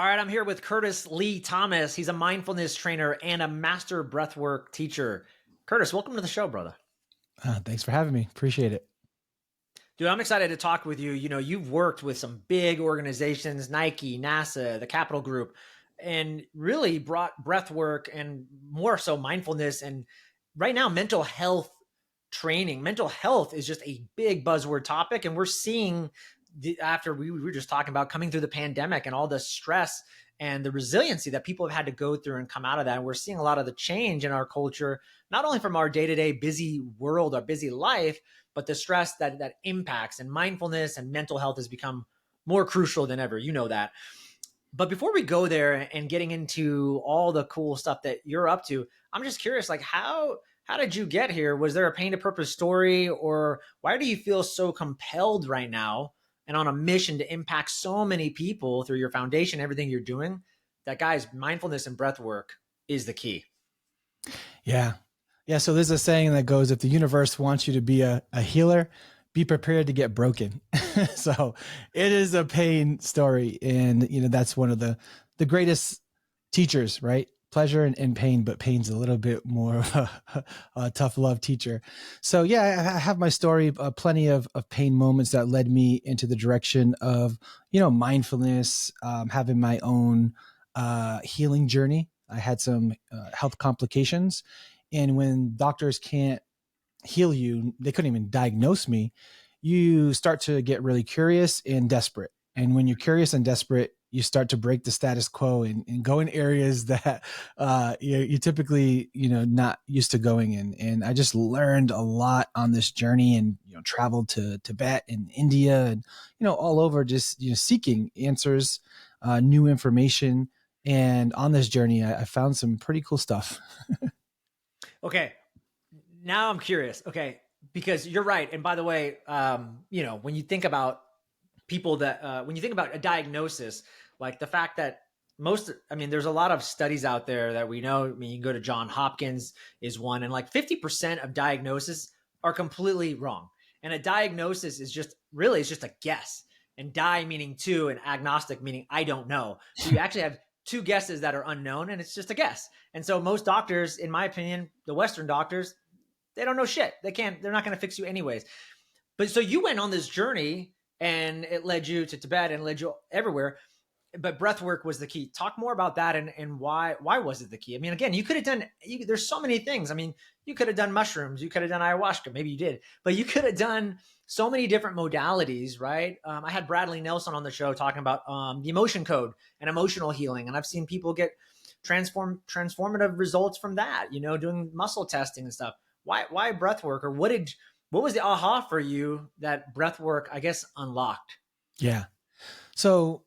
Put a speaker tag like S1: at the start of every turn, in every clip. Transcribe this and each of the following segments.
S1: All right, I'm here with Kurtis Lee Thomas. He's a mindfulness trainer and a master breathwork teacher. Kurtis, welcome to the show, brother.
S2: Thanks for having me. Appreciate it.
S1: Dude, I'm excited to talk with you. You know, you've worked with some big organizations, Nike, NASA, the Capital Group, and really brought breathwork and more so mindfulness and right now mental health training. Mental health is just a big buzzword topic, and we're seeing after we were just talking about coming through the pandemic and all the stress and the resiliency that people have had to go through and come out of that. And we're seeing a lot of the change in our culture, not only from our day-to-day busy world, our busy life, but the stress that impacts, and mindfulness and mental health has become more crucial than ever. You know that. But before we go there and getting into all the cool stuff that you're up to, I'm just curious, like how did you get here? Was there a pain to purpose story, or why do you feel so compelled right now and on a mission to impact so many people through your foundation, everything you're doing? That, guys, mindfulness and breath work is the key.
S2: Yeah. Yeah. So there's a saying that goes, if the universe wants you to be a healer, be prepared to get broken. So it is a pain story. And, that's one of the greatest teachers, right? Pleasure and pain, but pain's a little bit more of a tough love teacher. So yeah, I have my story, plenty of pain moments that led me into the direction of, mindfulness, having my own healing journey. I had some health complications. And when doctors can't heal you, they couldn't even diagnose me. You start to get really curious and desperate. And when you're curious and desperate, you start to break the status quo and go in areas that you typically, not used to going in. And I just learned a lot on this journey, and, traveled to Tibet and India and, all over, just, seeking answers, new information. And on this journey, I found some pretty cool stuff.
S1: Okay. Now I'm curious. Okay. Because you're right. And by the way, when you think about people that, when you think about a diagnosis, like the fact that there's a lot of studies out there that we know. I mean, you can go to John Hopkins is one, and like 50% of diagnoses are completely wrong. And a diagnosis is just a guess, and die meaning two, and agnostic meaning I don't know. So you actually have two guesses that are unknown, and it's just a guess. And so most doctors, in my opinion, the Western doctors, they don't know shit. They're not going to fix you anyways. But so you went on this journey, and it led you to Tibet and led you everywhere. But breath work was the key. Talk more about that, and why was it the key? I mean, again, you could have done, there's so many things. I mean, you could have done mushrooms, you could have done ayahuasca, maybe you did, but you could have done so many different modalities, right? I had Bradley Nelson on the show talking about the emotion code and emotional healing. And I've seen people get transformative results from that, doing muscle testing and stuff. Why breath work? Or what was the aha for you that breath work, I guess, unlocked?
S2: Yeah. So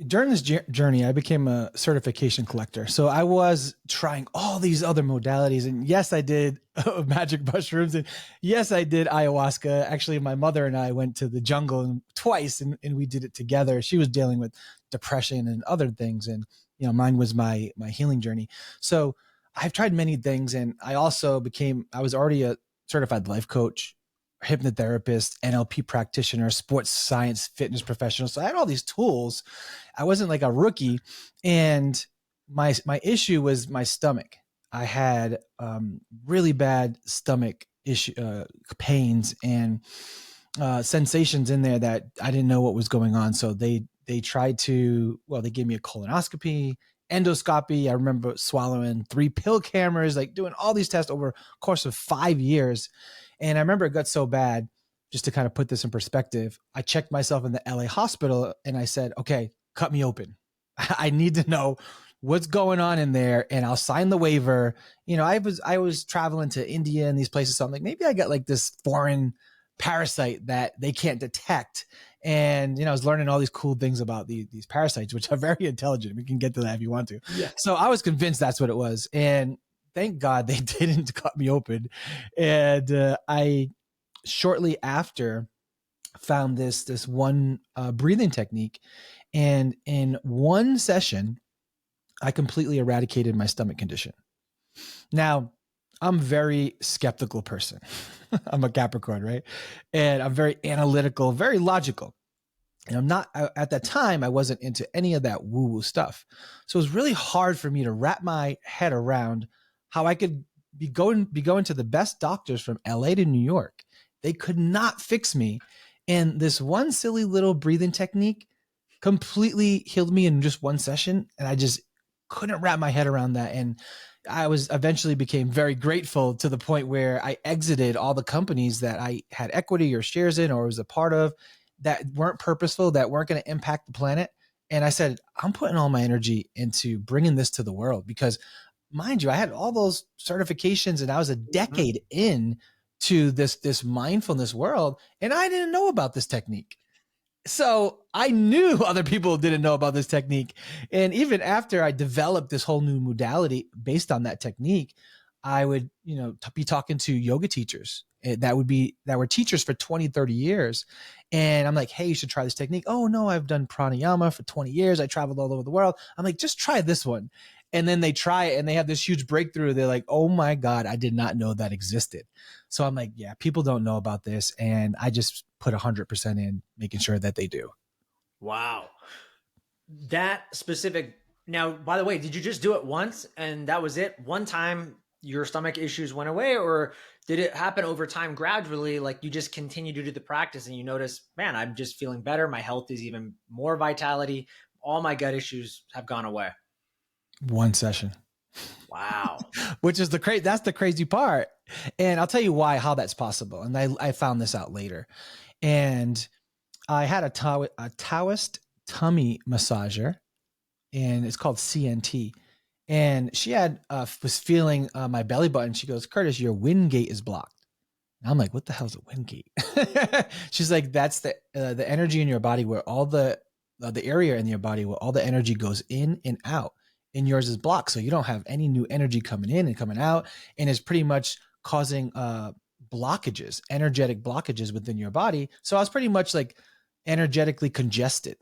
S2: during this journey, I became a certification collector. So I was trying all these other modalities. And yes, I did magic mushrooms. And yes, I did ayahuasca. Actually, my mother and I went to the jungle twice, and we did it together. She was dealing with depression and other things. And, mine was my healing journey. So I've tried many things. And I was already a certified life coach, hypnotherapist, NLP practitioner, sports science, fitness professional. So I had all these tools. I wasn't like a rookie. And my issue was my stomach. I had really bad stomach pains and sensations in there that I didn't know what was going on. So they tried to, they gave me a colonoscopy, endoscopy. I remember swallowing 3 pill cameras, like doing all these tests over a course of 5 years. And I remember it got so bad, just to kind of put this in perspective, I checked myself in the LA hospital and I said, okay, cut me open. I need to know what's going on in there, and I'll sign the waiver. I was traveling to India and these places. So I'm like, maybe I got like this foreign parasite that they can't detect. And, I was learning all these cool things about these parasites, which are very intelligent. We can get to that if you want to.
S1: Yeah.
S2: So I was convinced that's what it was. And thank God they didn't cut me open. And I shortly after found this one breathing technique. And in one session, I completely eradicated my stomach condition. Now, I'm a very skeptical person. I'm a Capricorn, right? And I'm very analytical, very logical. And I'm not, at that time, I wasn't into any of that woo woo stuff. So it was really hard for me to wrap my head around how I could be going to the best doctors from LA to New York. They could not fix me. And this one silly little breathing technique completely healed me in just one session. And I just couldn't wrap my head around that. And I was eventually became very grateful to the point where I exited all the companies that I had equity or shares in or was a part of that weren't purposeful, that weren't going to impact the planet. And I said, I'm putting all my energy into bringing this to the world because, mind you, I had all those certifications and I was a decade in to this mindfulness world, and I didn't know about this technique. So I knew other people didn't know about this technique. And even after I developed this whole new modality based on that technique, I would, be talking to yoga teachers that were teachers for 20, 30 years. And I'm like, hey, you should try this technique. Oh no, I've done pranayama for 20 years. I traveled all over the world. I'm like, just try this one. And then they try it and they have this huge breakthrough. They're like, oh my God, I did not know that existed. So I'm like, yeah, people don't know about this. And I just put 100% in making sure that they do.
S1: Wow. That specific. Now, by the way, did you just do it once and that was it? One time your stomach issues went away, or did it happen over time gradually? Like you just continue to do the practice and you notice, man, I'm just feeling better. My health is even more vitality. All my gut issues have gone away.
S2: One session.
S1: Wow.
S2: Which is that's the crazy part. And I'll tell you how that's possible. And I found this out later. And I had a Taoist tummy massager, and it's called CNT. And she was feeling my belly button. She goes, Kurtis, your wind gate is blocked. And I'm like, what the hell is a wind gate? She's like, that's the energy in your body where all the area in your body where all the energy goes in and out. And yours is blocked. So you don't have any new energy coming in and coming out. And it's pretty much causing blockages, energetic blockages within your body. So I was pretty much like energetically congested,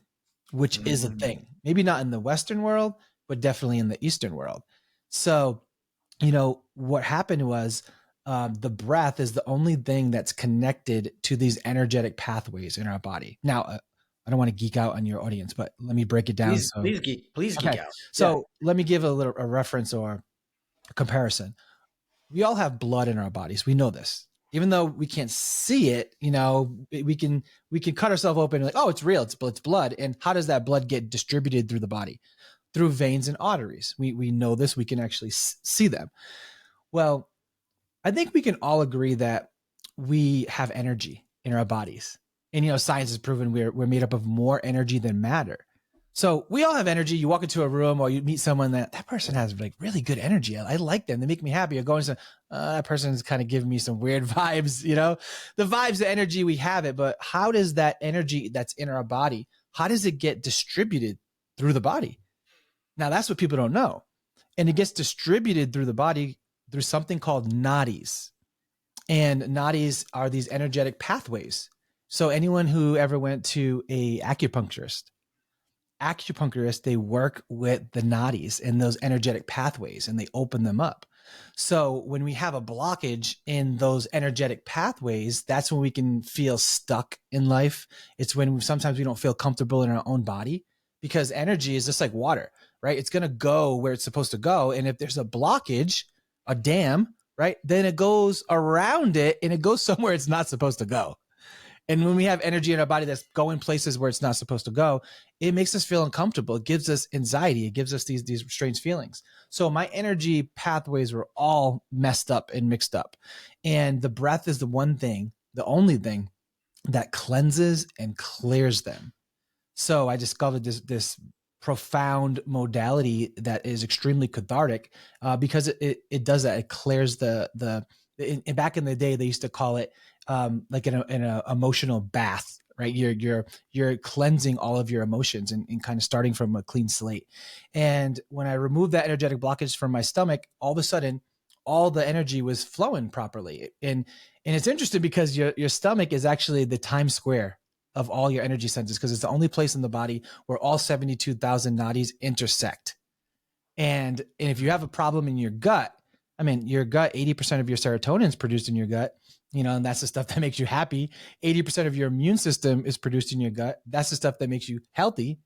S2: which is a thing. Maybe not in the Western world, but definitely in the Eastern world. So, what happened was the breath is the only thing that's connected to these energetic pathways in our body. Now, I don't want to geek out on your audience, but let me break it down.
S1: Please geek out.
S2: So let me give a reference or a comparison. We all have blood in our bodies. We know this. Even though we can't see it, we can cut ourselves open and like, oh, it's real. It's blood. And how does that blood get distributed through the body? Through veins and arteries. We know this. We can actually see them. Well, I think we can all agree that we have energy in our bodies. And, science has proven we're made up of more energy than matter. So we all have energy. You walk into a room or you meet someone that person has like really good energy. I like them. They make me happy. I go and say, that person's kind of giving me some weird vibes, the vibes, the energy, we have it. But how does that energy that's in our body, how does it get distributed through the body? Now that's what people don't know. And it gets distributed through the body through something called nadis. And nadis are these energetic pathways. So anyone who ever went to a acupuncturist, they work with the nadis and those energetic pathways and they open them up. So when we have a blockage in those energetic pathways, that's when we can feel stuck in life. It's when sometimes we don't feel comfortable in our own body because energy is just like water, right? It's going to go where it's supposed to go. And if there's a blockage, a dam, right, then it goes around it and it goes somewhere it's not supposed to go. And when we have energy in our body that's going places where it's not supposed to go, it makes us feel uncomfortable. It gives us anxiety. It gives us these strange feelings. So my energy pathways were all messed up and mixed up. And the breath is the only thing that cleanses and clears them. So I discovered this profound modality that is extremely cathartic because it does that. It clears back in the day, they used to call it like an emotional bath, right? You're cleansing all of your emotions and kind of starting from a clean slate. And when I removed that energetic blockage from my stomach, all of a sudden, all the energy was flowing properly. And it's interesting because your stomach is actually the Times Square of all your energy centers because it's the only place in the body where all 72,000 nadis intersect. And if you have a problem in your gut, your gut, 80% of your serotonin is produced in your gut. And that's the stuff that makes you happy. 80% of your immune system is produced in your gut. That's the stuff that makes you healthy.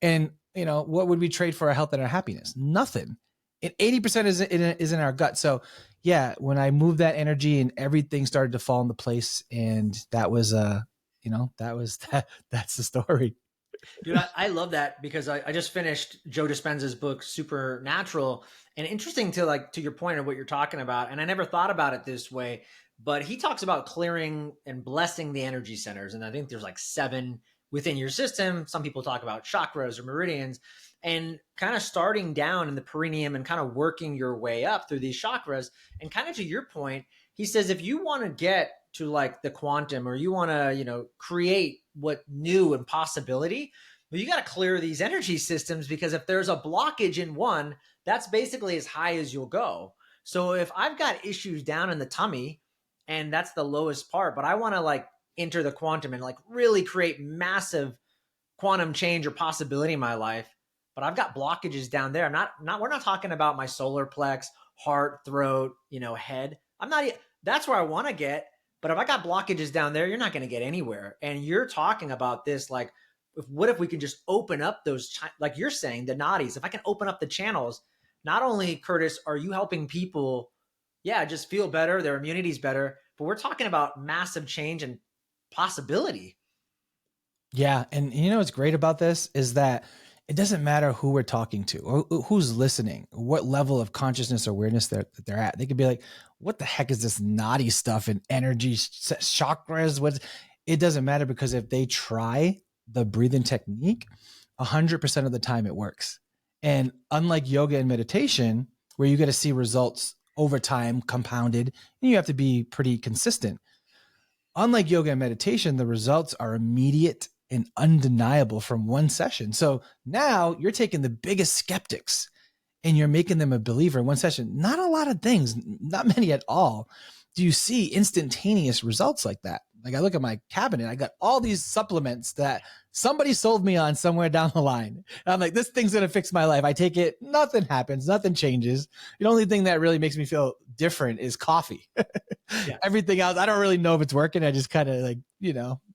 S2: And, what would we trade for our health and our happiness? Nothing. And 80% is in our gut. So yeah, when I moved that energy and everything started to fall into place, and that was, that's the story.
S1: Dude, I love that because I just finished Joe Dispenza's book Supernatural, and interesting to to your point of what you're talking about, and I never thought about it this way, but he talks about clearing and blessing the energy centers, and I think there's like 7 within your system. Some people talk about chakras or meridians, and kind of starting down in the perineum and kind of working your way up through these chakras. And kind of to your point, he says if you want to get to like the quantum, or you want to create what new and possibility, but you got to clear these energy systems, because if there's a blockage in one, that's basically as high as you'll go. So if I've got issues down in the tummy, and that's the lowest part, but I want to like enter the quantum and like really create massive quantum change or possibility in my life, but I've got blockages down there. We're not talking about my solar plex, heart, throat, head. I'm not, that's where I want to get. But if I got blockages down there, you're not going to get anywhere. And you're talking about this, like, what if we can just open up those, like you're saying, the nadis, if I can open up the channels, not only, Kurtis, are you helping people, yeah, just feel better, their immunity's better, but we're talking about massive change and possibility.
S2: Yeah. And what's great about this is that it doesn't matter who we're talking to or who's listening, what level of consciousness or awareness that they're at. They could be like, what the heck is this naughty stuff and energy chakras? It doesn't matter, because if they try the breathing technique, 100% of the time it works. And unlike yoga and meditation, where you get to see results over time, compounded, and you have to be pretty consistent. Unlike yoga and meditation, the results are immediate and undeniable from one session. So now you're taking the biggest skeptics and you're making them a believer in one session. Not a lot of things, not many at all, do you see instantaneous results like that. Like, I look at my cabinet, I got all these supplements that somebody sold me on somewhere down the line. And I'm like, this thing's going to fix my life. I take it, nothing happens, nothing changes. The only thing that really makes me feel different is coffee.
S1: Yeah.
S2: Everything else, I don't really know if it's working. I just kind of like,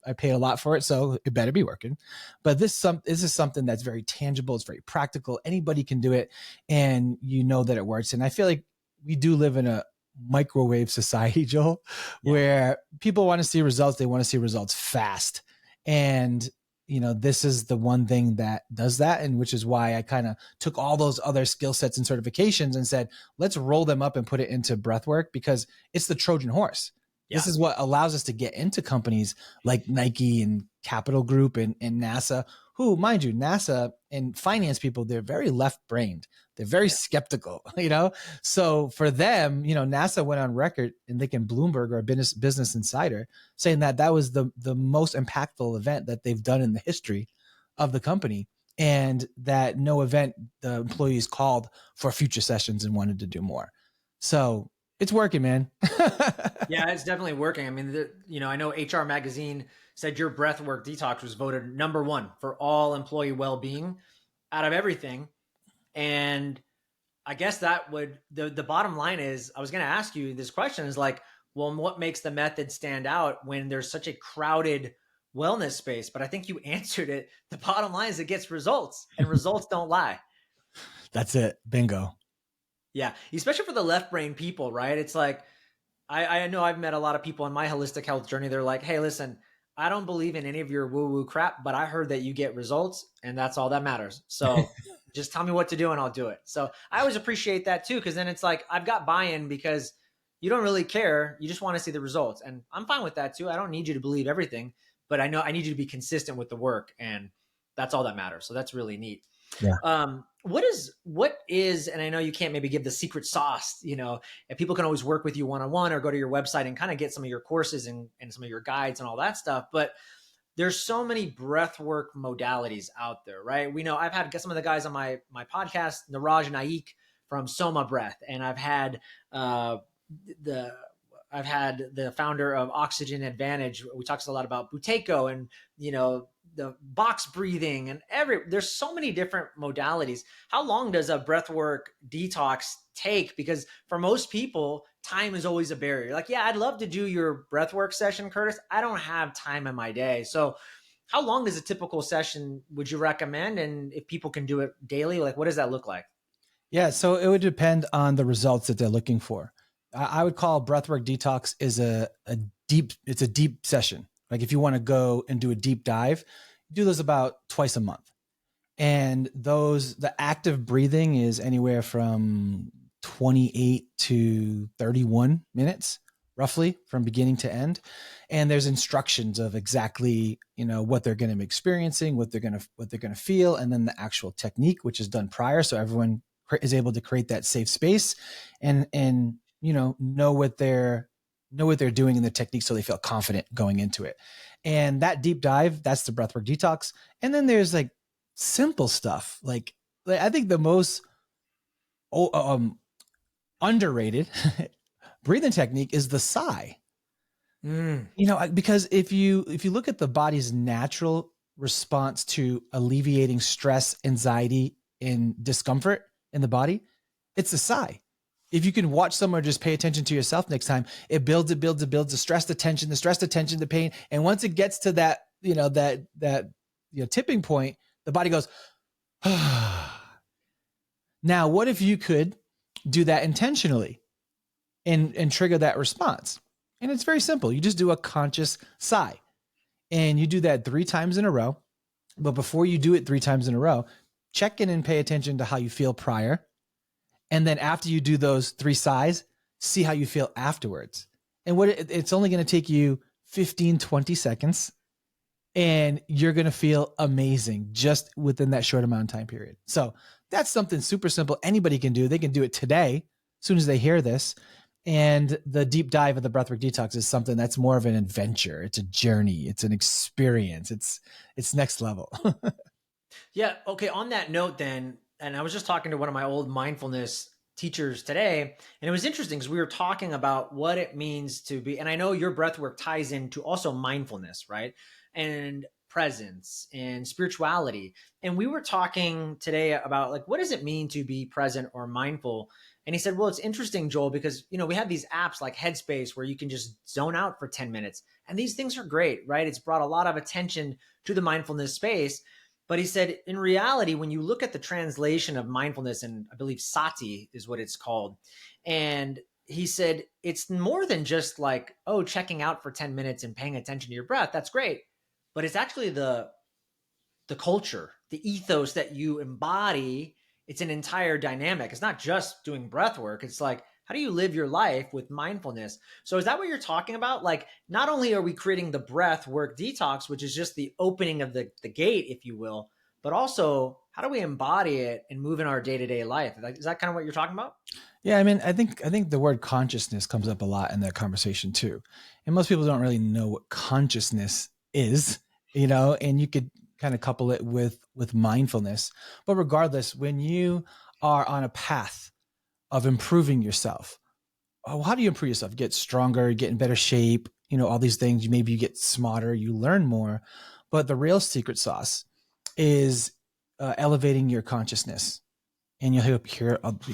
S2: I pay a lot for it, so it better be working. But this is something that's very tangible. It's very practical. Anybody can do it, and that it works. And I feel like we do live in a microwave society, Joel, where people want to see results. They want to see results fast. And, this is the one thing that does that. And which is why I kind of took all those other skill sets and certifications and said, let's roll them up and put it into breathwork, because it's the Trojan horse. Yeah. This is what allows us to get into companies like Nike and Capital Group and NASA, who, mind you, NASA and finance people, they're very left-brained. They're very skeptical, So for them, NASA went on record in Lincoln Bloomberg or Business Insider saying that was the most impactful event that they've done in the history of the company, and that no event the employees called for future sessions and wanted to do more. So it's working, man.
S1: Yeah, it's definitely working. I mean, I know HR Magazine said your Breathwork Detox was voted #1 for all employee well-being out of everything. And I guess that would, the bottom line is, I was going to ask you this question is like, well, what makes the method stand out when there's such a crowded wellness space? But I think you answered it. The bottom line is it gets results, and results don't lie.
S2: That's it. Bingo.
S1: Yeah. Especially for the left brain people, right? It's like, I know I've met a lot of people on my holistic health journey. They're like, hey, listen, I don't believe in any of your woo-woo crap, but I heard that you get results, and that's all that matters. So just tell me what to do and I'll do it. So I always appreciate that too, because then it's like I've got buy-in, because you don't really care. You just want to see the results. And I'm fine with that too. I don't need you to believe everything, but I know I need you to be consistent with the work, and that's all that matters. So that's really neat.
S2: Yeah.
S1: What is, and I know you can't maybe give the secret sauce, and people can always work with you one-on-one or go to your website and kind of get some of your courses and some of your guides and all that stuff. But there's so many breathwork modalities out there, right? We know I've had some of the guys on my podcast, Niraj Naik from Soma Breath, and I've had the founder of Oxygen Advantage. We talked a lot about Buteyko and the box breathing, and there's so many different modalities. How long does a breathwork detox take? Because for most people, time is always a barrier. Like, yeah, I'd love to do your breathwork session, Kurtis. I don't have time in my day. So how long is a typical session would you recommend? And if people can do it daily, like what does that look like?
S2: Yeah, so it would depend on the results that they're looking for. I would call Breathwork Detox is a deep, it's a deep session. Like if you want to go and do a deep dive, do those about twice a month. And the active breathing is anywhere from 28 to 31 minutes, roughly from beginning to end. And there's instructions of exactly, what they're going to be experiencing, what they're going to feel, and then the actual technique, which is done prior. So everyone is able to create that safe space and know what they're doing in the technique, so they feel confident going into it. And that deep dive, that's the Breathwork Detox. And then there's like simple stuff. Like I think the most underrated breathing technique is the sigh. Because if you look at the body's natural response to alleviating stress, anxiety, and discomfort in the body, it's a sigh. If you can watch someone, just pay attention to yourself next time, it builds, the stress, the tension, the pain. And once it gets to that, tipping point, the body goes, now, what if you could do that intentionally and trigger that response? And it's very simple. You just do a conscious sigh and you do that 3 times in a row. But before you do it 3 times in a row, check in and pay attention to how you feel prior. And then after you do those 3 sighs, see how you feel afterwards. And it's only going to take you 15, 20 seconds. And you're going to feel amazing just within that short amount of time period. So that's something super simple. Anybody can do. They can do it today, as soon as they hear this. And the deep dive of the Breathwork Detox is something that's more of an adventure. It's a journey. It's an experience. It's next level.
S1: Yeah. Okay. On that note then, and I was just talking to one of my old mindfulness teachers today, and it was interesting because we were talking about what it means to be, and I know your breathwork ties into also mindfulness, right? And presence and spirituality. And we were talking today about like, what does it mean to be present or mindful? And he said, well, it's interesting, Joel, because, we have these apps like Headspace where you can just zone out for 10 minutes. And these things are great, right? It's brought a lot of attention to the mindfulness space. But he said, in reality, when you look at the translation of mindfulness, and I believe sati is what it's called. And he said, it's more than just like, oh, checking out for 10 minutes and paying attention to your breath. That's great. But it's actually the culture, the ethos that you embody. It's an entire dynamic. It's not just doing breath work. It's like, how do you live your life with mindfulness? So is that what you're talking about? Like, not only are we creating the breath work detox, which is just the opening of the gate, if you will, but also how do we embody it and move in our day-to-day life? Is that kind of what you're talking about?
S2: Yeah, I mean, I think the word consciousness comes up a lot in that conversation too. And most people don't really know what consciousness is, and you could kind of couple it with mindfulness. But regardless, when you are on a path of improving yourself, how do you improve yourself? Get stronger, get in better shape, all these things. Maybe you get smarter, you learn more. But the real secret sauce is elevating your consciousness. And you'll hear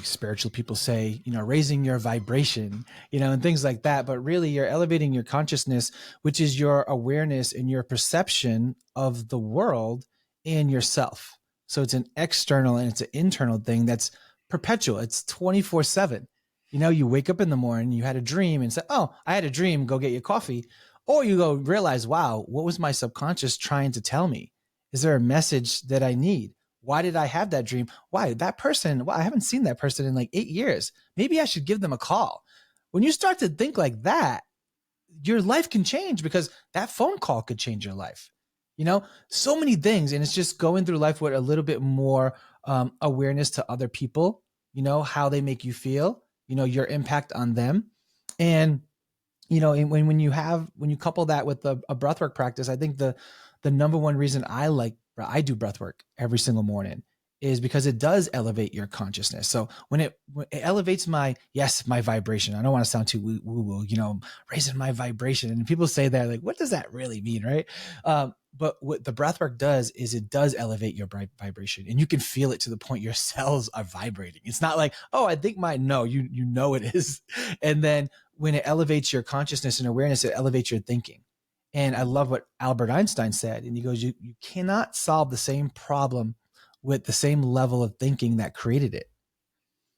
S2: spiritual people say, raising your vibration, and things like that. But really, you're elevating your consciousness, which is your awareness and your perception of the world and yourself. So it's an external and it's an internal thing that's perpetual. It's 24/7. You wake up in the morning, you had a dream and say, oh, I had a dream, go get your coffee. Or you go realize, wow, what was my subconscious trying to tell me? Is there a message that I need? Why did I have that dream? Why that person? Well, I haven't seen that person in like 8 years. Maybe I should give them a call. When you start to think like that, your life can change because that phone call could change your life. So many things. And it's just going through life with a little bit more awareness to other people, how they make you feel, your impact on them. And, and when you couple that with a breathwork practice, I think the number one reason I do breath work every single morning is because it does elevate your consciousness. So when it elevates my vibration, I don't want to sound too woo woo, raising my vibration. And people say that like, what does that really mean? Right. But what the breath work does is it does elevate your vibration, and you can feel it to the point your cells are vibrating. It's not like, oh, I think no, you know it is. And then when it elevates your consciousness and awareness, it elevates your thinking. And I love what Albert Einstein said. And he goes, you cannot solve the same problem with the same level of thinking that created it.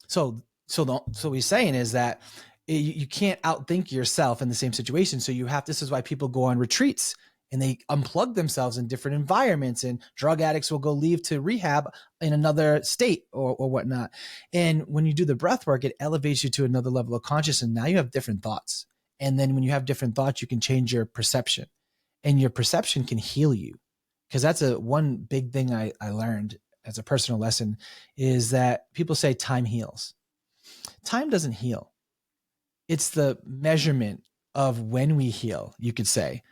S2: So what he's saying is that you can't outthink yourself in the same situation. So this is why people go on retreats and they unplug themselves in different environments, and drug addicts will go leave to rehab in another state or whatnot. And when you do the breath work, it elevates you to another level of consciousness. And now you have different thoughts. And then when you have different thoughts, you can change your perception, and your perception can heal you. Because that's one big thing I learned as a personal lesson, is that people say time heals. Time doesn't heal. It's the measurement of when we heal, you could say,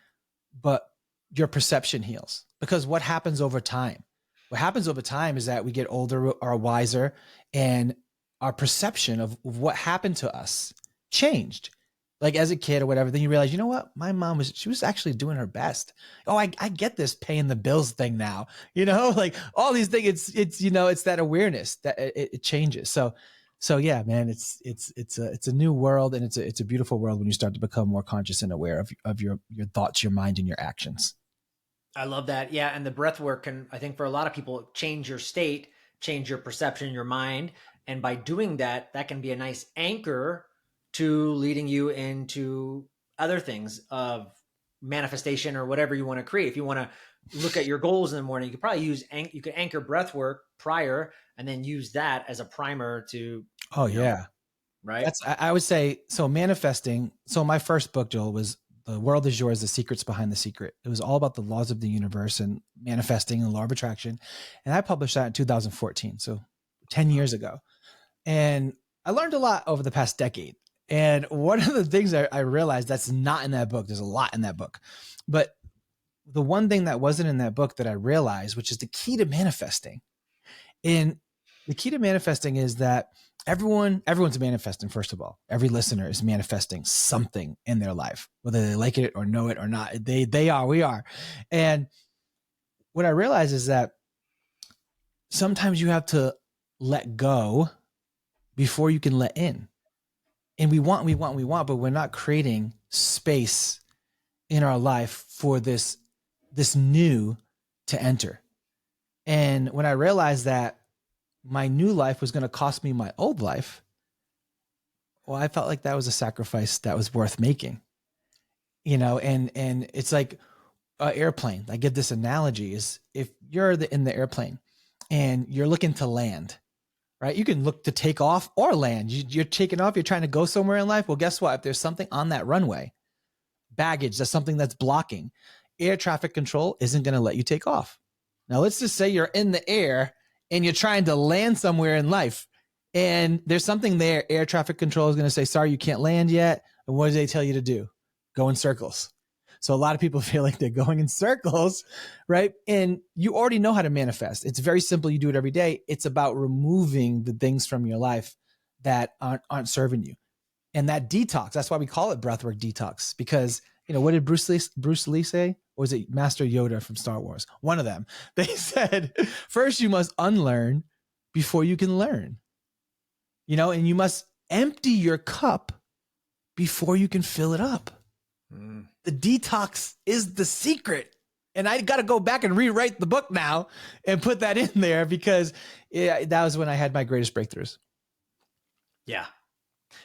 S2: but your perception heals. Because what happens over time? What happens over time is that we get older or wiser, and our perception of what happened to us changed. Like as a kid or whatever, then you realize, you know what? My mom she was actually doing her best. Oh, I get this paying the bills thing now, like all these things. It's that awareness that it changes. So yeah, man, it's a new world, and it's a beautiful world when you start to become more conscious and aware of your thoughts, your mind, and your actions.
S1: I love that. Yeah. And the breath work can, I think for a lot of people, change your state, change your perception, your mind. And by doing that, that can be a nice anchor to leading you into other things of manifestation or whatever you want to create. If you want to look at your goals in the morning, you could probably you could anchor breath work prior and then use that as a primer to,
S2: Oh yeah.
S1: Right.
S2: I would say, so manifesting. So my first book, Joel, was The World Is Yours, The Secrets Behind the Secret. It was all about the laws of the universe and manifesting and the law of attraction. And I published that in 2014. So 10 years ago. And I learned a lot over the past decade. And one of the things I realized that's not in that book, there's a lot in that book, but the one thing that wasn't in that book that I realized, which is the key to manifesting. And the key to manifesting is that everyone's manifesting. First of all, every listener is manifesting something in their life, whether they like it or know it or not. We are. And what I realized is that sometimes you have to let go before you can let in. And we want, but we're not creating space in our life for this new to enter. And when I realized that my new life was going to cost me my old life, well, I felt like that was a sacrifice that was worth making, and it's like an airplane. I give this analogy is if you're in the airplane and you're looking to land, right? You can look to take off or land. You're taking off, you're trying to go somewhere in life. Well, guess what? If there's something on that runway, baggage, that's something that's blocking, air traffic control isn't going to let you take off. Now, let's just say you're in the air and you're trying to land somewhere in life, and there's something there. Air traffic control is going to say, sorry, you can't land yet. And what do they tell you to do? Go in circles. So a lot of people feel like they're going in circles, right? And you already know how to manifest. It's very simple. You do it every day. It's about removing the things from your life that aren't serving you. And that detox, that's why we call it Breathwork Detox, because, what did Bruce Lee say? Or was it Master Yoda from Star Wars? One of them. They said, first you must unlearn before you can learn, and you must empty your cup before you can fill it up. The detox is the secret. And I got to go back and rewrite the book now and put that in there, because that was when I had my greatest breakthroughs.
S1: Yeah.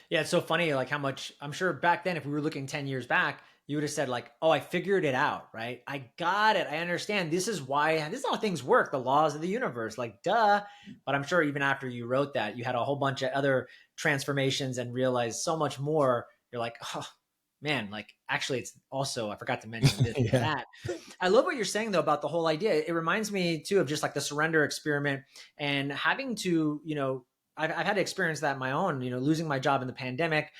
S1: Yeah. It's so funny, like how much I'm sure back then, if we were looking 10 years back, you would have said like, oh, I figured it out, right? I got it. I understand. This is how things work. The laws of the universe, like, duh. But I'm sure even after you wrote that, you had a whole bunch of other transformations and realized so much more. You're like, oh man, like actually it's also, I forgot to mention this,
S2: Yeah.
S1: that. I love what you're saying though, about the whole idea. It reminds me too of just like the surrender experiment and having to, I've had to experience that in my own, losing my job in the pandemic,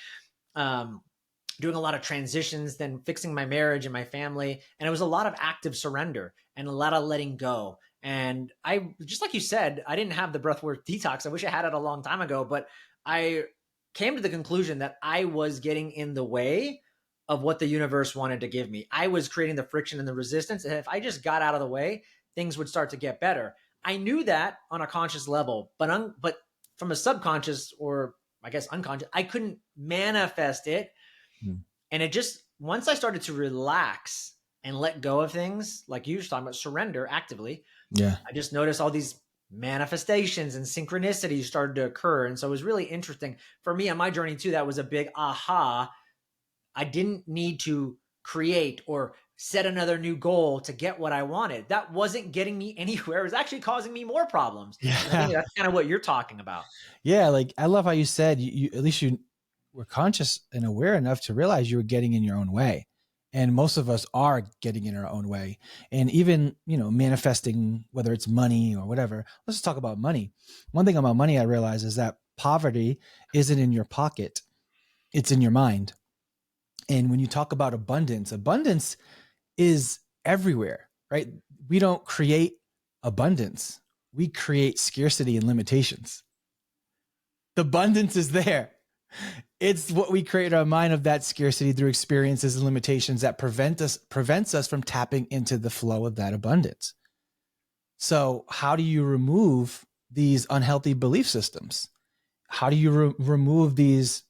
S1: doing a lot of transitions, then fixing my marriage and my family. And it was a lot of active surrender and a lot of letting go. And I, just like you said, I didn't have the breathwork detox. I wish I had it a long time ago, but I came to the conclusion that I was getting in the way of what the universe wanted to give me. I was creating the friction and the resistance. And if I just got out of the way, things would start to get better. I knew that on a conscious level, but from a subconscious, or I guess unconscious, I couldn't manifest it.
S2: Mm.
S1: And it just, once I started to relax and let go of things, like you were talking about, surrender actively,
S2: Yeah.
S1: I just noticed all these manifestations and synchronicities started to occur. And so it was really interesting for me on my journey too. That was a big aha. I didn't need to create or set another new goal to get what I wanted. That wasn't getting me anywhere. It was actually causing me more problems. And I think
S2: Yeah.
S1: that's kind of what you're talking about.
S2: Yeah. Like, I love how you said you at least you were conscious and aware enough to realize you were getting in your own way. And most of us are getting in our own way. And even, manifesting, whether it's money or whatever. Let's just talk about money. One thing about money I realize is that poverty isn't in your pocket. It's in your mind. And when you talk about abundance is everywhere, right? We don't create abundance. We create scarcity and limitations. The abundance is there. It's what we create in our mind of that scarcity through experiences and limitations that prevents us from tapping into the flow of that abundance. So how do you remove these unhealthy belief systems? How do you remove these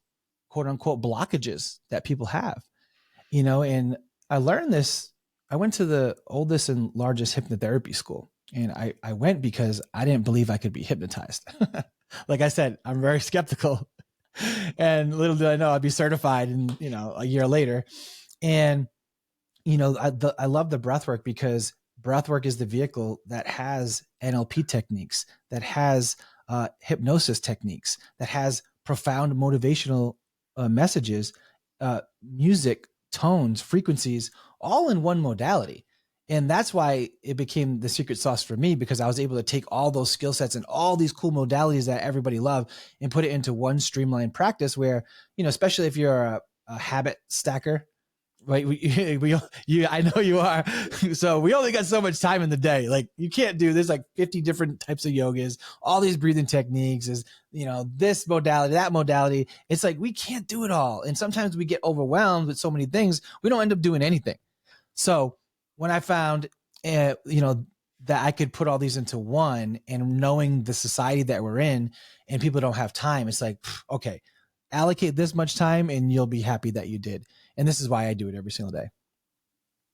S2: quote unquote blockages that people have? And I learned this. I went to the oldest and largest hypnotherapy school, and I went because I didn't believe I could be hypnotized. Like I said, I'm very skeptical, and little did I know I'd be certified in, a year later. And, I love the breathwork because breathwork is the vehicle that has NLP techniques, that has hypnosis techniques, that has profound motivational messages, music, tones, frequencies, all in one modality. And that's why it became the secret sauce for me, because I was able to take all those skill sets and all these cool modalities that everybody loved and put it into one streamlined practice where, especially if you're a habit stacker, right? I know you are. So we only got so much time in the day. Like, you can't do, there's like 50 different types of yogas, all these breathing techniques, is, this modality, that modality. It's like, we can't do it all. And sometimes we get overwhelmed with so many things, we don't end up doing anything. So when I found, that I could put all these into one, and knowing the society that we're in and people don't have time, it's like, okay, allocate this much time and you'll be happy that you did. And this is why I do it every single day.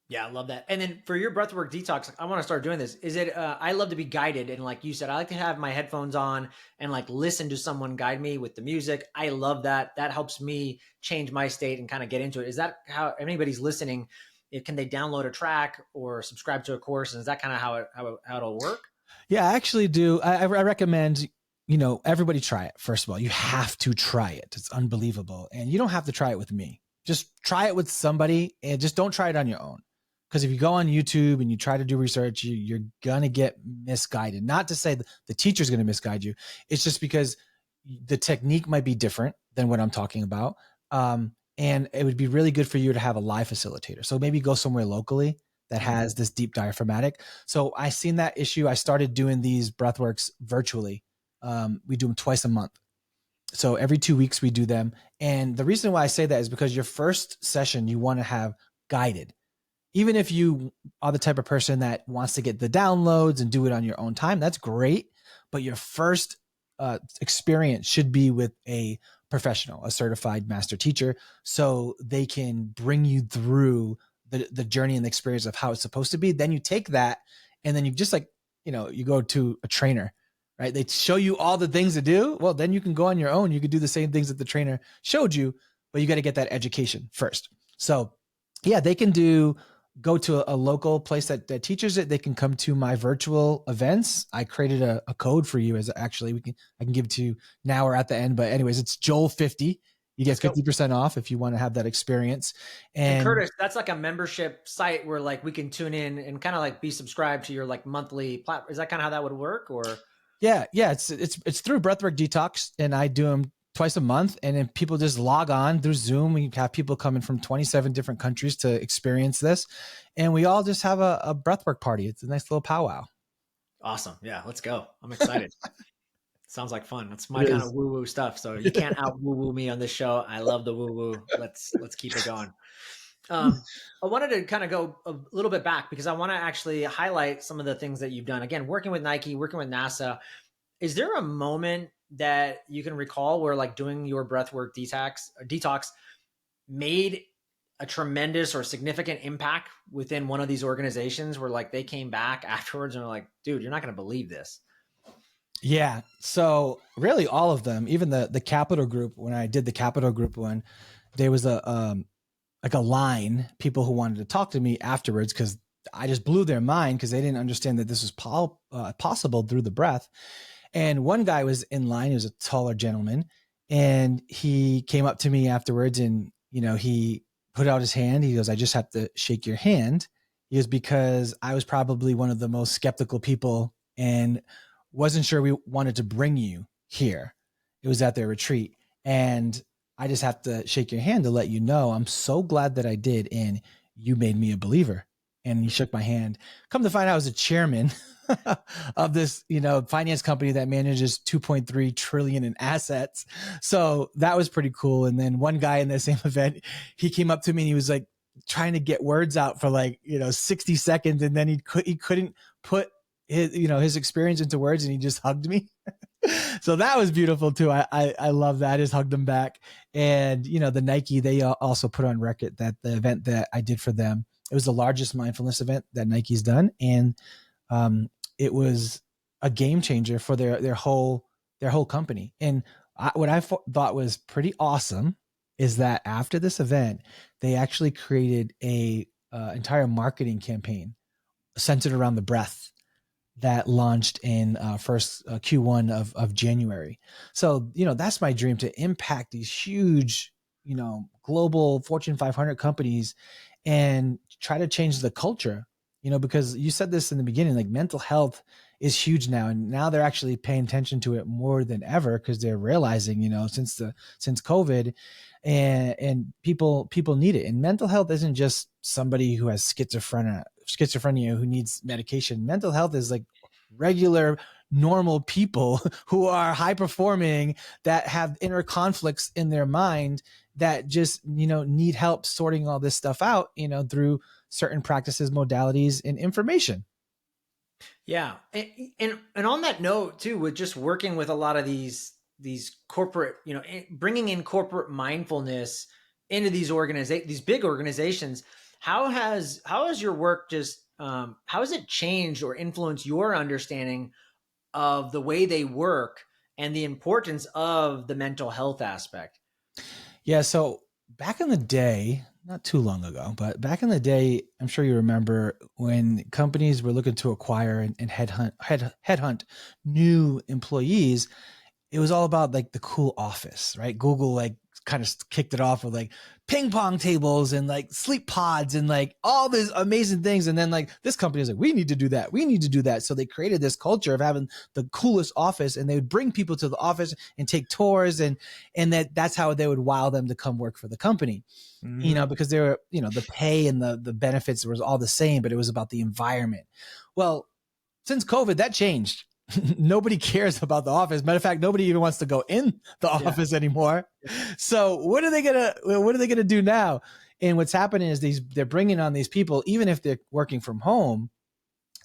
S1: Yeah, I love that. And then for your breathwork detox, I want to start doing this. Is it, I love to be guided. And like you said, I like to have my headphones on and like listen to someone guide me with the music. I love that. That helps me change my state and kind of get into it. Is that how, if anybody's listening, can they download a track or subscribe to a course? And is that kind of how it'll work?
S2: Yeah, I actually do. I recommend, everybody try it. First of all, you have to try it. It's unbelievable. And you don't have to try it with me. Just try it with somebody, and just don't try it on your own. Because if you go on YouTube and you try to do research, you're going to get misguided. Not to say the teacher's going to misguide you. It's just because the technique might be different than what I'm talking about. And it would be really good for you to have a live facilitator. So maybe go somewhere locally that has this deep diaphragmatic. So I seen that issue. I started doing these breathworks virtually. We do them twice a month. So every 2 weeks we do them. And the reason why I say that is because your first session, you want to have guided. Even if you are the type of person that wants to get the downloads and do it on your own time, that's great. But your first experience should be with a professional, a certified master teacher, so they can bring you through the journey and the experience of how it's supposed to be. Then you take that, and then you just like, you go to a trainer, right? They show you all the things to do. Well, then you can go on your own. You could do the same things that the trainer showed you, but you got to get that education first. So yeah, they can go to a local place that teaches it. They can come to my virtual events. I created a code for you, as actually I can give it to you now or at the end, but anyways, it's Joel50. You get 50% off if you want to have that experience.
S1: And Kurtis, that's like a membership site where like we can tune in and kind of like be subscribed to your like monthly platform. Is that kind of how that would work? Or
S2: yeah, it's through Breathwork Detox, and I do them twice a month, and then people just log on through Zoom. We have people coming from 27 different countries to experience this, and we all just have a breathwork party. It's a nice little powwow.
S1: Awesome. Yeah, let's go. I'm excited. Sounds like fun. That's
S2: It
S1: my kind of
S2: is.
S1: woo woo stuff. So you can't out woo woo me on this show. I love the woo woo. Let's keep it going. Um, I wanted to kind of go a little bit back because I want to actually highlight some of the things that you've done. Again, working with Nike, working with NASA. Is there a moment that you can recall where like doing your breathwork detox made a tremendous or significant impact within one of these organizations where like they came back afterwards and were like, dude, you're not going to believe this?
S2: Yeah. So really all of them, even the Capital Group, when I did the Capital Group one, there was a like a line, people who wanted to talk to me afterwards because I just blew their mind because they didn't understand that this was possible through the breath. And one guy was in line, he was a taller gentleman, and he came up to me afterwards and, he put out his hand. He goes, I just have to shake your hand. He goes, because I was probably one of the most skeptical people and wasn't sure we wanted to bring you here. It was at their retreat. And I just have to shake your hand to let you know I'm so glad that I did. And you made me a believer. And he shook my hand. Come to find out, I was a chairman of this, finance company that manages 2.3 trillion in assets. So that was pretty cool. And then one guy in the same event, he came up to me and he was like trying to get words out for 60 seconds. And then he couldn't put his experience into words and he just hugged me. So that was beautiful too. I love that. I just hugged them back. And, the Nike, they also put on record that the event that I did for them, it was the largest mindfulness event that Nike's done. And it was a game changer for their whole company. And what I thought was pretty awesome is that after this event, they actually created a entire marketing campaign centered around the breath that launched in first Q1 of January. So, that's my dream, to impact these huge, global Fortune 500 companies and try to change the culture, because you said this in the beginning, like mental health is huge now. And now they're actually paying attention to it more than ever because they're realizing, since COVID and people need it. And mental health isn't just somebody who has schizophrenia who needs medication. Mental health is like regular normal people who are high performing, that have inner conflicts in their mind, that just need help sorting all this stuff out through certain practices, modalities, and information.
S1: Yeah. And on that note too, with just working with a lot of these corporate, bringing in corporate mindfulness into these big organizations, how has your work just, how has it changed or influenced your understanding of the way they work and the importance of the mental health aspect?
S2: Yeah. So back in the day, not too long ago, but back in the day, I'm sure you remember when companies were looking to acquire and headhunt new employees, it was all about like the cool office, right? Google like kind of kicked it off with like ping pong tables and like sleep pods and like all these amazing things. And then like this company is like, we need to do that. We need to do that. So they created this culture of having the coolest office, and they would bring people to the office and take tours, and that's how they would wow them to come work for the company. Because they were, the pay and the benefits was all the same, but it was about the environment. Well, since COVID, that changed. Nobody cares about the office. Matter of fact, nobody even wants to go in the office anymore. So what are they gonna do now? And what's happening is they're bringing on these people, even if they're working from home,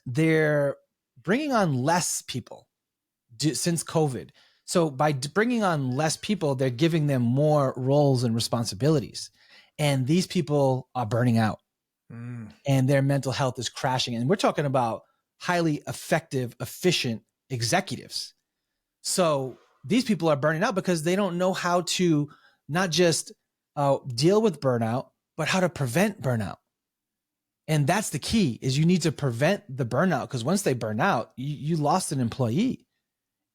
S2: they're bringing on less people since COVID. So by bringing on less people, they're giving them more roles and responsibilities. And these people are burning out and their mental health is crashing. And we're talking about highly effective, efficient executives. So these people are burning out because they don't know how to not just deal with burnout, but how to prevent burnout. And that's the key, is you need to prevent the burnout, because once they burn out, you lost an employee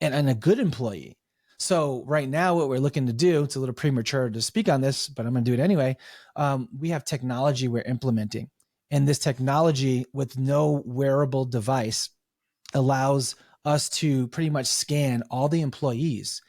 S2: and a good employee. So right now, what we're looking to do, it's a little premature to speak on this, but I'm going to do it anyway. We have technology we're implementing, and this technology with no wearable device allows us to pretty much scan all the employees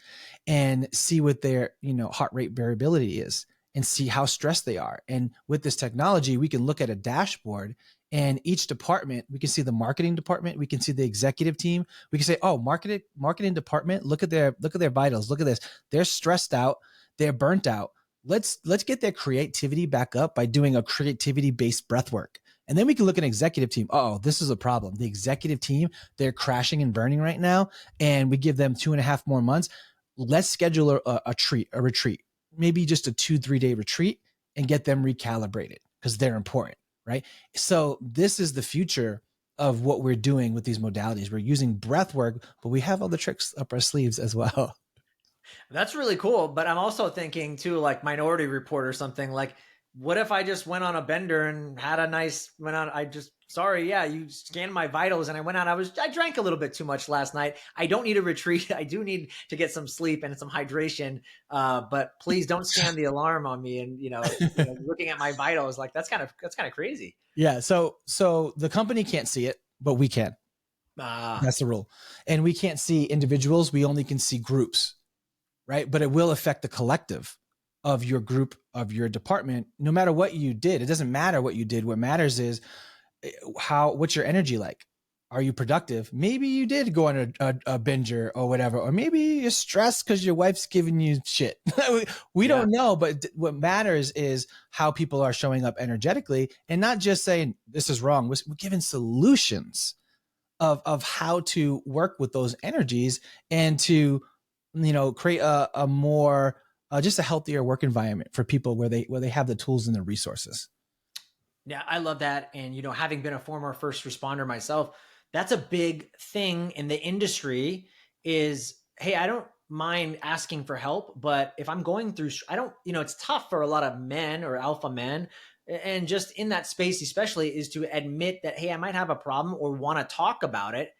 S2: and see what their heart rate variability is and see how stressed they are. And with this technology, we can look at a dashboard And each department, we can see the marketing department, we can see the executive team. We can say, oh, marketing department, look at their vitals. Look at this. They're stressed out. They're burnt out. Let's get their creativity back up by doing a creativity-based breath work. And then we can look at an executive team. Oh, this is a problem. The executive team, they're crashing and burning right now. And we give them 2.5 more months. Let's schedule a retreat, maybe just a 2-3 day retreat, and get them recalibrated because they're important, right? So this is the future of what we're doing with these modalities. We're using breath work, but we have all the tricks up our sleeves as well.
S1: That's really cool. But I'm also thinking too, like Minority Report or something. Like, what if I just went on a bender and had a nice went on? Sorry, yeah, you scanned my vitals and I went out. I drank a little bit too much last night. I don't need a retreat. I do need to get some sleep and some hydration. But please don't scan the alarm on me. And looking at my vitals, like that's kind of crazy.
S2: Yeah. So the company can't see it, but we can. That's the rule. And we can't see individuals. We only can see groups, right? But it will affect the collective of your group, of your department, no matter what you did. It doesn't matter what you did. What matters is what's your energy like? Are you productive? Maybe you did go on a binger or whatever, or maybe you're stressed because your wife's giving you shit. we don't know, but what matters is how people are showing up energetically, and not just saying this is wrong. We're giving solutions of how to work with those energies and to create a more just a healthier work environment for people where they have the tools and the resources.
S1: Yeah, I love that. And, having been a former first responder myself, that's a big thing in the industry is, hey, I don't mind asking for help, but if I'm going through, it's tough for a lot of men or alpha men. And just in that space, especially, is to admit that, hey, I might have a problem or want to talk about it.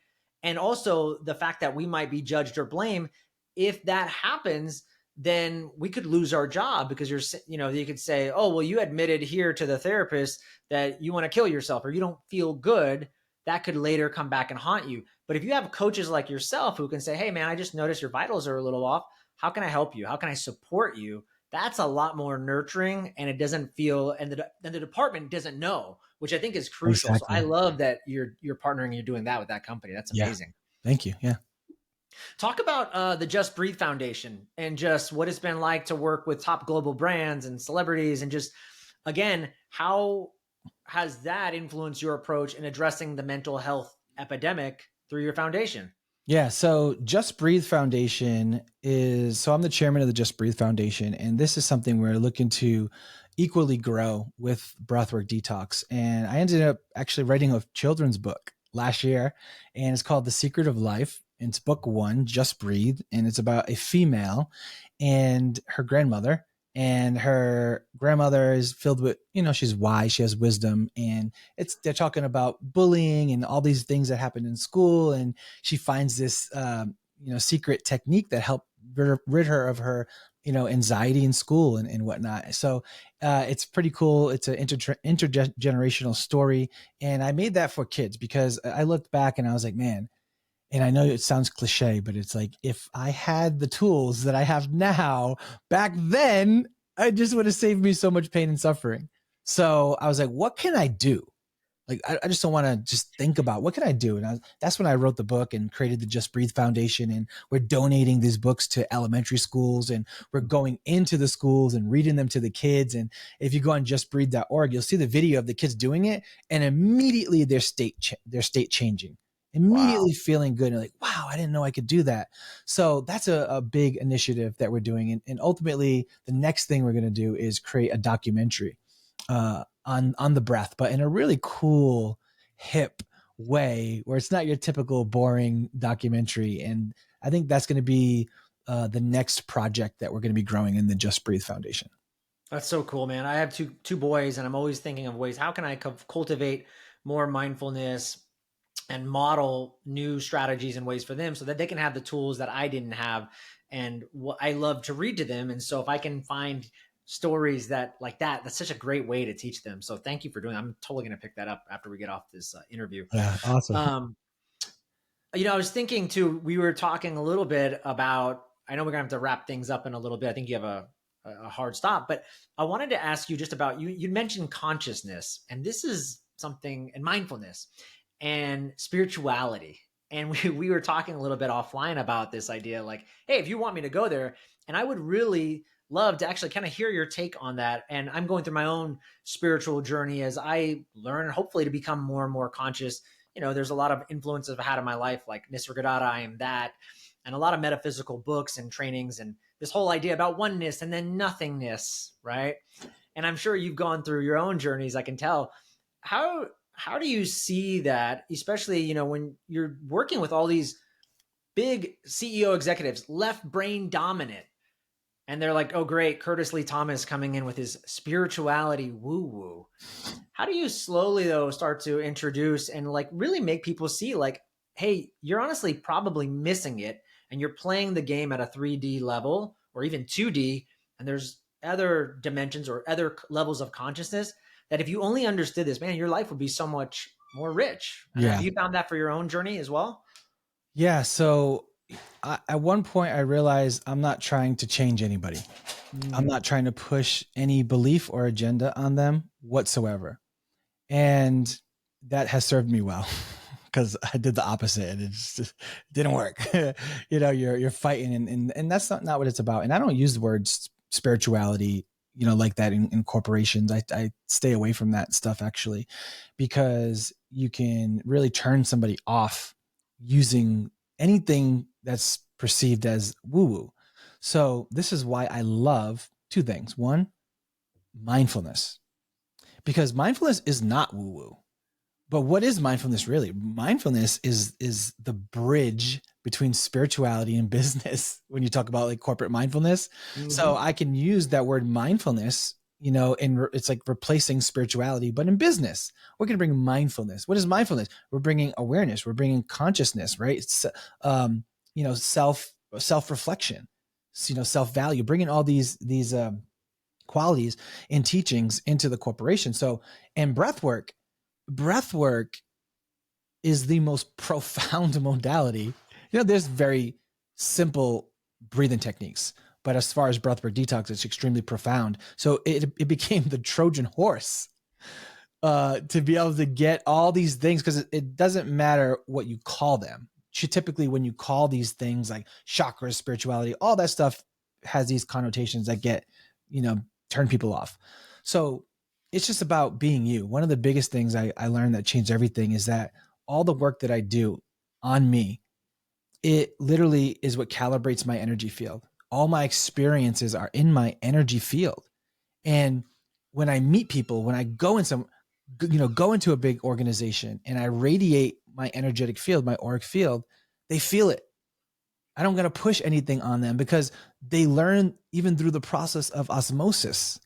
S1: And also the fact that we might be judged or blamed. If that happens, then we could lose our job because you could say, oh, well, you admitted here to the therapist that you want to kill yourself or you don't feel good. That could later come back and haunt you. But if you have coaches like yourself who can say, hey, man, I just noticed your vitals are a little off. How can I help you? How can I support you? That's a lot more nurturing, and it doesn't feel, and the department doesn't know, which I think is crucial.
S2: Exactly.
S1: So I love that you're partnering, you're doing that with that company. That's amazing.
S2: Yeah. Thank you. Yeah.
S1: Talk about the Just Breathe Foundation and just what it's been like to work with top global brands and celebrities, and just, again, how has that influenced your approach in addressing the mental health epidemic through your foundation?
S2: Yeah. So Just Breathe Foundation I'm the chairman of the Just Breathe Foundation, and this is something we're looking to equally grow with Breathwork Detox. And I ended up actually writing a children's book last year, and it's called The Secret of Life. And it's book 1, Just Breathe. And it's about a female and her grandmother. And her grandmother is filled with, she's wise, she has wisdom. And they're talking about bullying and all these things that happen in school. And she finds this, secret technique that helped rid her of her, anxiety in school and whatnot. So it's pretty cool. It's an intergenerational story. And I made that for kids because I looked back and I was like, man, and I know it sounds cliche, but it's like, if I had the tools that I have now back then, I just would have saved me so much pain and suffering. So I was like, what can I do? Like, I just don't want to just think about what can I do? And that's when I wrote the book and created the Just Breathe Foundation. And we're donating these books to elementary schools, and we're going into the schools and reading them to the kids. And if you go on justbreathe.org, you'll see the video of the kids doing it, and immediately their state changing. Immediately feeling good and like, wow, I didn't know I could do that. So that's a big initiative that we're doing. And ultimately, the next thing we're going to do is create a documentary on the breath, but in a really cool, hip way where it's not your typical boring documentary. And I think that's going to be the next project that we're going to be growing in the Just Breathe Foundation.
S1: That's so cool, man. I have two boys, and I'm always thinking of ways, how can I cultivate more mindfulness and model new strategies and ways for them so that they can have the tools that I didn't have. And what I love to read to them. And so if I can find stories that's such a great way to teach them. So thank you for doing that. I'm totally going to pick that up after we get off this interview.
S2: Yeah. Awesome.
S1: I was thinking too, we were talking a little bit about, I know we're gonna have to wrap things up in a little bit. I think you have a hard stop, but I wanted to ask you just about, you mentioned consciousness, and this is something, and mindfulness and spirituality. And we were talking a little bit offline about this idea, like, hey, if you want me to go there, and I would really love to actually kind of hear your take on that. And I'm going through my own spiritual journey as I learn, hopefully, to become more and more conscious. There's a lot of influences I've had in my life, like Nisargadatta, I am that, and a lot of metaphysical books and trainings, and this whole idea about oneness and then nothingness, right? And I'm sure you've gone through your own journeys, I can tell. How do you see that, especially, when you're working with all these big CEO executives, left brain dominant, and they're like, oh, great, Kurtis Lee Thomas coming in with his spirituality woo-woo. How do you slowly, though, start to introduce and like really make people see like, hey, you're honestly probably missing it, and you're playing the game at a 3D level or even 2D, and there's other dimensions or other levels of consciousness that if you only understood this, man, your life would be so much more rich. And have you found that for your own journey as well?
S2: Yeah. So at one point I realized I'm not trying to change anybody. I'm not trying to push any belief or agenda on them whatsoever. And that has served me well, because I did the opposite and it just didn't work. You're fighting and that's not what it's about. And I don't use the word spirituality, like that in corporations. I stay away from that stuff actually, because you can really turn somebody off using anything that's perceived as woo-woo. So this is why I love two things. One, mindfulness, because mindfulness is not woo-woo. But what is mindfulness really? Mindfulness is the bridge between spirituality and business when you talk about like corporate mindfulness. Mm-hmm. So I can use that word mindfulness, and it's like replacing spirituality, but in business, we're going to bring mindfulness. What is mindfulness? We're bringing awareness. We're bringing consciousness, right? It's, self-reflection, self-value, bringing all these qualities and teachings into the corporation. So, and breathwork is the most profound modality. There's very simple breathing techniques, but as far as breathwork detox, it's extremely profound. So it became the Trojan horse to be able to get all these things, because it doesn't matter what you call them. Typically, when you call these things like chakras, spirituality, all that stuff has these connotations that get, turn people off. So it's just about being you. One of the biggest things I learned that changed everything is that all the work that I do on me, it literally is what calibrates my energy field. All my experiences are in my energy field. And when I meet people, when I go into a big organization and I radiate my energetic field, my auric field, they feel it. I don't got to push anything on them, because they learn even through the process of osmosis.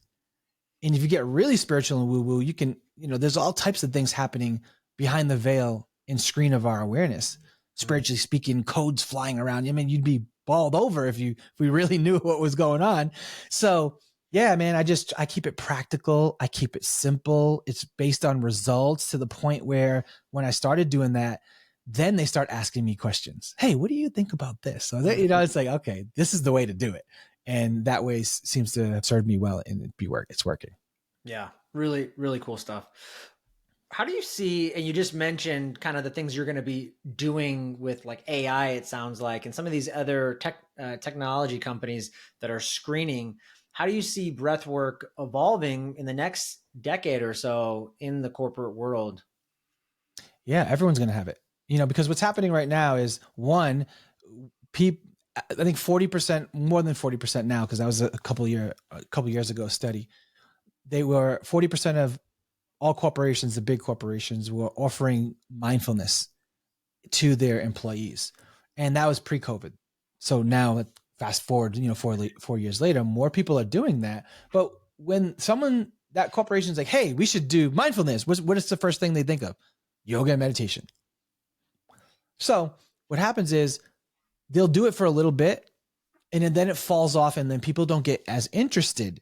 S2: And if you get really spiritual and woo-woo, you can, there's all types of things happening behind the veil and screen of our awareness. Spiritually speaking, codes flying around. I mean, you'd be balled over if we really knew what was going on. So yeah, man, I keep it practical. I keep it simple. It's based on results, to the point where when I started doing that, then they start asking me questions. Hey, what do you think about this? So it's like, okay, this is the way to do it. And that way seems to have served me well, and it's working.
S1: Yeah. Really, really cool stuff. How do you see, and you just mentioned kind of the things you're going to be doing with like AI, it sounds like, and some of these other technology companies that are screening. How do you see breathwork evolving in the next decade or so in the corporate world?
S2: Yeah, everyone's going to have it, because what's happening right now is I think 40%, more than 40% now, because that was a couple years ago study. They were 40% of all corporations, the big corporations, were offering mindfulness to their employees. And that was pre-COVID. So now fast forward, 4 years later, more people are doing that. But when that corporation's like, hey, we should do mindfulness, what is the first thing they think of? Yoga and meditation. So what happens is they'll do it for a little bit, and then it falls off, and then people don't get as interested,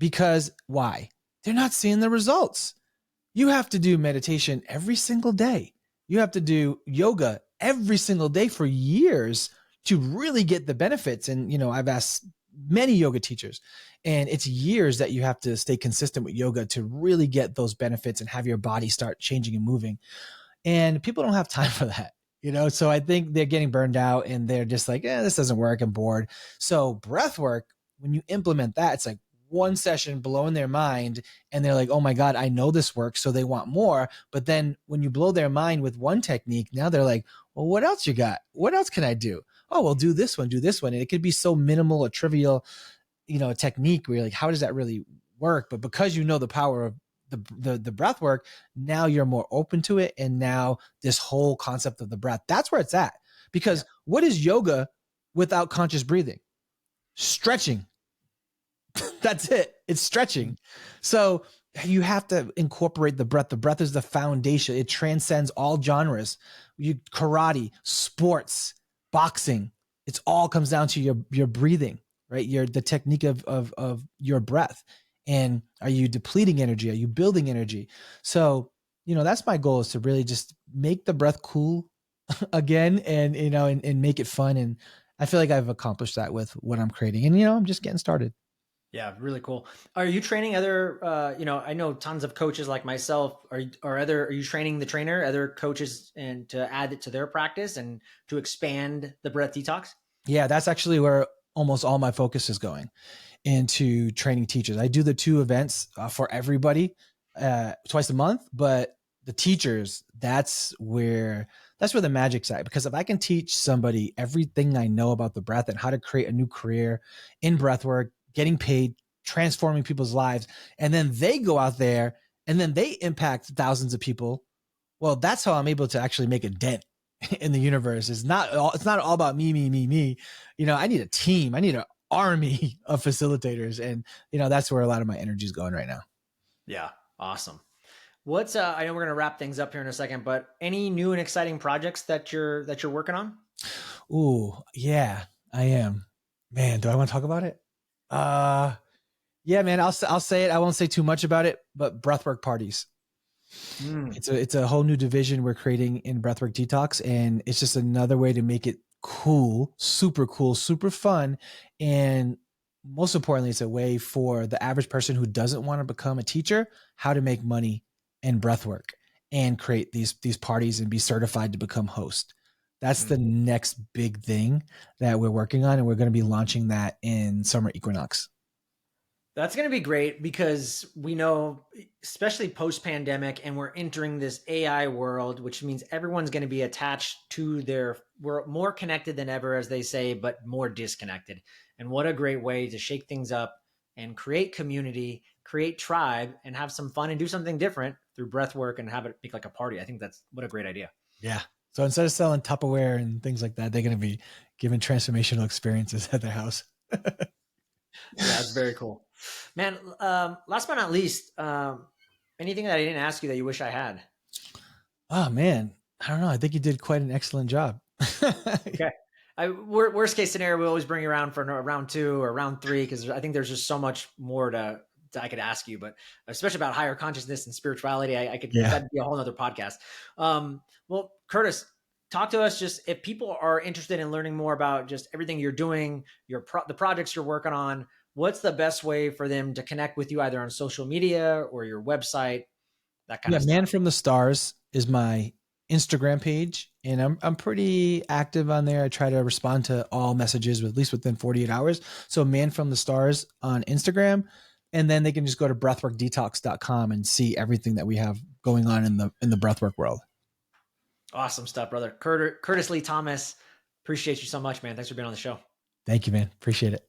S2: because why? They're not seeing the results. You have to do meditation every single day. You have to do yoga every single day for years to really get the benefits. And, I've asked many yoga teachers, and it's years that you have to stay consistent with yoga to really get those benefits and have your body start changing and moving. And people don't have time for that, So I think they're getting burned out and they're just like, this doesn't work. I'm bored. So breath work, when you implement that, it's like one session blowing their mind and they're like, oh my God, I know this works. So they want more. But then when you blow their mind with one technique, now they're like, well, what else you got? What else can I do? Oh, well, do this one, do this one. And it could be so minimal or trivial, technique where you're like, how does that really work? But because you know the power of the breath work, now you're more open to it. And now this whole concept of the breath, that's where it's at. Because what is yoga without conscious breathing? Stretching. That's it. It's stretching. So you have to incorporate the breath. The breath is the foundation. It transcends all genres. Karate, sports, boxing. It's all comes down to your breathing, right? The technique of your breath. And are you depleting energy? Are you building energy? So, that's my goal, is to really just make the breath cool again and, and make it fun. And I feel like I've accomplished that with what I'm creating. And, I'm just getting started.
S1: Yeah, really cool. Are you training other, I know tons of coaches like myself. Are you training the trainer, other coaches, and to add it to their practice and to expand the breath detox?
S2: Yeah, that's actually where almost all my focus is going, into training teachers. I do the 2 events for everybody twice a month, but the teachers, that's where the magic's at. Because if I can teach somebody everything I know about the breath and how to create a new career in breathwork, getting paid, transforming people's lives, and then they go out there and then they impact thousands of people, well, that's how I'm able to actually make a dent in the universe. It's not all about me. I need a team. I need an army of facilitators. And, that's where a lot of my energy is going right now.
S1: Yeah. Awesome. What's I know we're going to wrap things up here in a second, but any new and exciting projects that you're working on?
S2: Ooh, yeah, I am. Man, do I want to talk about it? Yeah, man, I'll say it. I won't say too much about it, but breathwork parties. It's a whole new division we're creating in Breathwork Detox, and it's just another way to make it cool, super fun, and most importantly, it's a way for the average person who doesn't want to become a teacher how to make money in breathwork and create these parties and be certified to become host. That's the next big thing that we're working on, and we're going to be launching that in summer equinox.
S1: That's going to be great, because we know, especially post-pandemic, and we're entering this AI world, which means everyone's going to be attached to we're more connected than ever, as they say, but more disconnected. And what a great way to shake things up and create community, create tribe, and have some fun and do something different through breath work and have it be like a party. I think what a great idea.
S2: Yeah. So instead of selling Tupperware and things like that, they're going to be giving transformational experiences at their house.
S1: Yeah, that's very cool, man. Last but not least, anything that I didn't ask you that you wish I had?
S2: Oh man, I don't know. I think you did quite an excellent job.
S1: Okay. Worst case scenario, we always bring you around for round 2 or round 3, because I think there's just so much more I could ask you, but especially about higher consciousness and spirituality, that'd be a whole nother podcast. Well, Kurtis, talk to us. Just if people are interested in learning more about just everything you're doing, the projects you're working on, what's the best way for them to connect with you, either on social media or your website, that kind of stuff?
S2: Man from the Stars is my Instagram page, and I'm pretty active on there. I try to respond to all messages at least within 48 hours. So Man from the Stars on Instagram, and then they can just go to breathworkdetox.com and see everything that we have going on in the breathwork world.
S1: Awesome stuff, brother. Kurtis Lee Thomas, appreciate you so much, man. Thanks for being on the show.
S2: Thank you, man. Appreciate it.